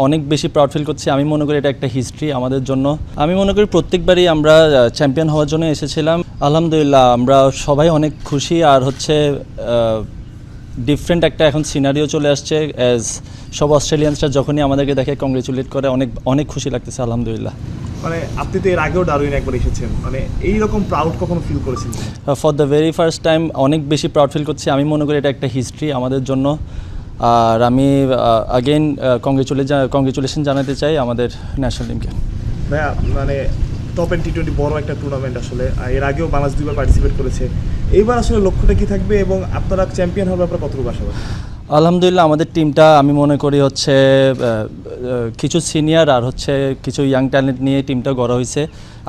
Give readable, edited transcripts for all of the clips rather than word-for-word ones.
অনেক বেশি proud feel করছি। আমি মনে করি এটা একটা হিস্ট্রি আমাদের জন্য। আমি মনে করি প্রত্যেকবারই আমরা চ্যাম্পিয়ন হওয়ার জন্য এসেছিলাম। আলহামদুলিল্লাহ আমরা সবাই অনেক খুশি। আর হচ্ছে ডিফারেন্ট একটা এখন সিনারিও চলে আসছে। অ্যাজ সব অস্ট্রেলিয়ানসরা যখনই আমাদেরকে দেখে কংগ্রেচুলেট করে, অনেক অনেক খুশি লাগতেছে আলহামদুলিল্লাহ। মানে আপনি তো এর আগেও ডারউইন একবার এসেছেন, মানে এইরকম প্রাউড কখনো ফিল করেছেন? For the very first time অনেক বেশি প্রাউড ফিল করছি। আমি মনে করি এটা একটা হিস্ট্রি আমাদের জন্য। আর আমি আগেইন কংগ্রেচুলেশন জানাতে চাই আমাদের ন্যাশনাল টিমকে। ভাইয়া, মানে টপ এন্ড টি-20 বড় একটা টুর্নামেন্ট আসলে, এর আগেও বাংলাদেশ দুইবার পার্টিসিপেট করেছে। এইবার আসলে লক্ষ্যটা কি থাকবে এবং আপনারা চ্যাম্পিয়ন হওয়ার ব্যাপারে কতটুকু আশাবাদী? আলহামদুলিল্লাহ আমাদের টিমটা আমি মনে করি হচ্ছে কিছু সিনিয়র আর হচ্ছে কিছু ইয়াং ট্যালেন্ট নিয়ে টিমটা গড়া হয়েছে।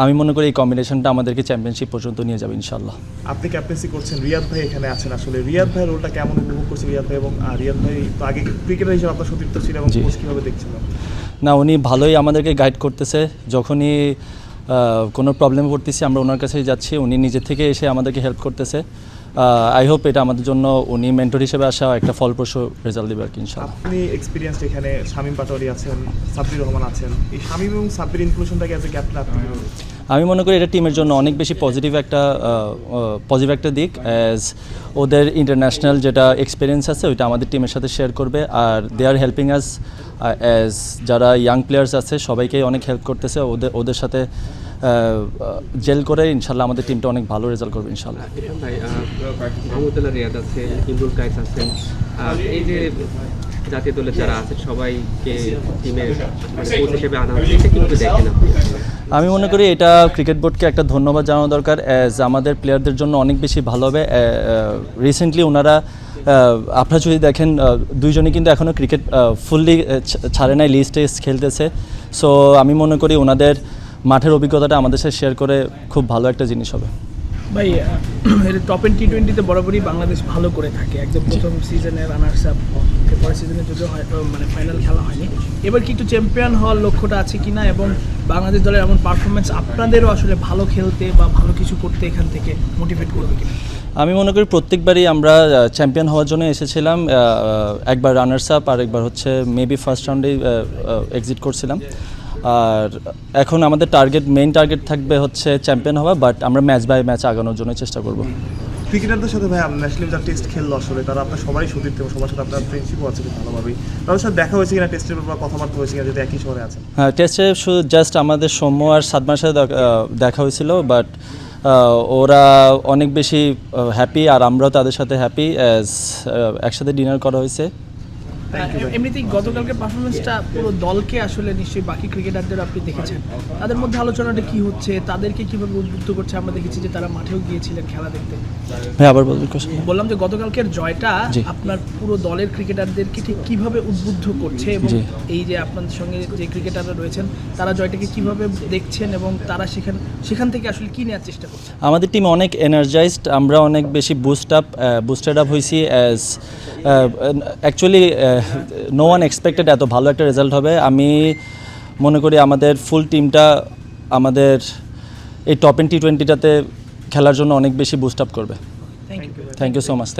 আমি মনে করি এই কম্বিনেশনটা আমাদেরকে চ্যাম্পিয়নশিপ পর্যন্ত নিয়ে যাবে ইনশাল্লাহ। আপনি ক্যাপ্টেন্সি করছেন, রিয়াদ ভাই এখানে আছেন, আসলে রিয়াদ ভাইয়ের রোলটা কেমন উপভোগ করছেন রিয়াদ ভাই? এবং রিয়াদ ভাই তো আগে ক্রিকেটার হিসেবে আপনার সতীর্থ ছিল, এবং কোচ কীভাবে দেখছিলেন? না, উনি ভালোই আমাদেরকে গাইড করতেছে। যখনই কোনো প্রবলেমে পড়তেছি আমরা ওনার কাছেই যাচ্ছি, উনি নিজের থেকে এসে আমাদেরকে হেল্প করতেছে। আই হোপ এটা আমাদের জন্য উনি মেন্টর হিসেবে আসা একটা ফলপ্রসূ রেজাল্ট দেবে আর কি ইনশাআল্লাহ। আপনি এক্সপিরিয়েন্স এখানে, শামীম পাটোয়ারি আছেন, সাব্বির রহমান আছেন, এই শামীম এবং সাব্বির ইনক্লুশনটাকে অ্যাজ এ ক্যাপ্টেন আপনি আমি মনে করি এটা টিমের জন্য অনেক বেশি পজিটিভ একটা দিক। অ্যাজ ওদের ইন্টারন্যাশনাল যেটা এক্সপিরিয়েন্স আছে ওইটা আমাদের টিমের সাথে শেয়ার করবে। আর দে আর হেল্পিং আস অ্যাজ যারা ইয়াং প্লেয়ার্স আছে সবাইকেই অনেক হেল্প করতেছে। ওদের সাথে জেল করে ইনশাল্লাহ আমাদের টিমটা অনেক ভালো রেজাল্ট করবে ইনশাল্লাহ। ভাই, মাহমুদুল্লাহ রিয়াদ আছে, ইমরুল কায়েস আছেন, এই যে জাতীয় দলের যারা আছে সবাইকে টিমের কোচ হিসেবে আনা হচ্ছে, এটা কীভাবে দেখেন আপনি? আমি মনে করি এটা ক্রিকেট বোর্ডকে একটা ধন্যবাদ জানানো দরকার। অ্যাজ আমাদের প্লেয়ারদের জন্য অনেক বেশি ভালো হবে। রিসেন্টলি ওনারা আপনারা যদি দেখেন দুইজনই কিন্তু এখনও ক্রিকেট ফুললি ছাড়ে নাই, লিস্টে খেলতেছে। সো আমি মনে করি ওনাদের মাঠের অভিজ্ঞতাটা আমাদের সাথে শেয়ার করে খুব ভালো একটা জিনিস হবে। ভাই, টপ এন্ড টি-20তে বরাবরই বাংলাদেশ ভালো করে থাকে। একদম প্রথম সিজনে রানার্স আপ, পরের সিজনে যদিও মানে ফাইনাল খেলা হয়নি। এবার কি একটু চ্যাম্পিয়ন হওয়ার লক্ষ্যটা আছে কিনা, এবং বাংলাদেশ দলের এমন পারফরমেন্স আপনাদেরও আসলে ভালো খেলতে বা ভালো কিছু করতে এখান থেকে মোটিভেট করবে কিনা? আমি মনে করি প্রত্যেকবারই আমরা চ্যাম্পিয়ন হওয়ার জন্য এসেছিলাম। একবার রানার্স আপ আর একবার হচ্ছে মেবি ফার্স্ট রাউন্ডেই এক্সিট করছিলাম। আর এখন আমাদের মেইন টার্গেট থাকবে হচ্ছে চ্যাম্পিয়ন হওয়া, বাট আমরা ম্যাচ বাই ম্যাচ আগানোর জন্য চেষ্টা করব। ক্রিকেটারদের সাথে ভাই ন্যাশনাল যারা টেস্ট খেললো আসলে তারা আপনার সবাই সতীর্থ এবং সবার সাথে আপনার ফ্রেন্ডশিপও আছে খুব ভালোভাবেই। তাদের সাথে দেখা হয়েছে কিনা, টেস্টের ব্যাপারে কথাবার্তা হয়েছে কিনা, যদি একই শহরে আছেন? হ্যাঁ, টেস্টে শুধু জাস্ট আমাদের সৌম্য আর সাদমার সাথে দেখা হয়েছিল, বাট ওরা অনেক বেশি হ্যাপি আর আমরাও তাদের সাথে হ্যাপি। একসাথে ডিনার করা হয়েছে। এমনিতেই গতকালকে পারফরমেন্সটা পুরো দলকে আসলে নিশ্চয়ই বাকি ক্রিকেটারদের আপনি দেখেছেন, তাদের মধ্যে আলোচনাটা কি হচ্ছে, তাদেরকে কিভাবে উদ্বুদ্ধ করছে? আমরা দেখেছি যে তারা মাঠেও গিয়েছিলেন খেলা দেখতে। হ্যাঁ, আবার বলুন। বললাম যে গতকালকের জয়টা আপনার পুরো দলের ক্রিকেটারদেরকে ঠিক কিভাবে উদ্বুদ্ধ করছে, এবং এই যে আপনাদের সঙ্গে যে ক্রিকেটাররা রয়েছেন তারা জয়টাকে কিভাবে দেখছেন, এবং তারা সেখান থেকে আসলে কি নেওয়ার চেষ্টা করছে? আমাদের টিম অনেক এনার্জাইজড, আমরা অনেক বেশি বুস্টেড আপ হয়েছি। অ্যাকচুয়ালি নো ওয়ান এক্সপেক্টেড এত ভালো একটা রেজাল্ট হবে। আমি মনে করি আমাদের ফুল টিমটা আমাদের এই টপ এন্ড টি-20টাতে খেলার জন্য অনেক বেশি বুস্ট আপ করবে। Thank you so much.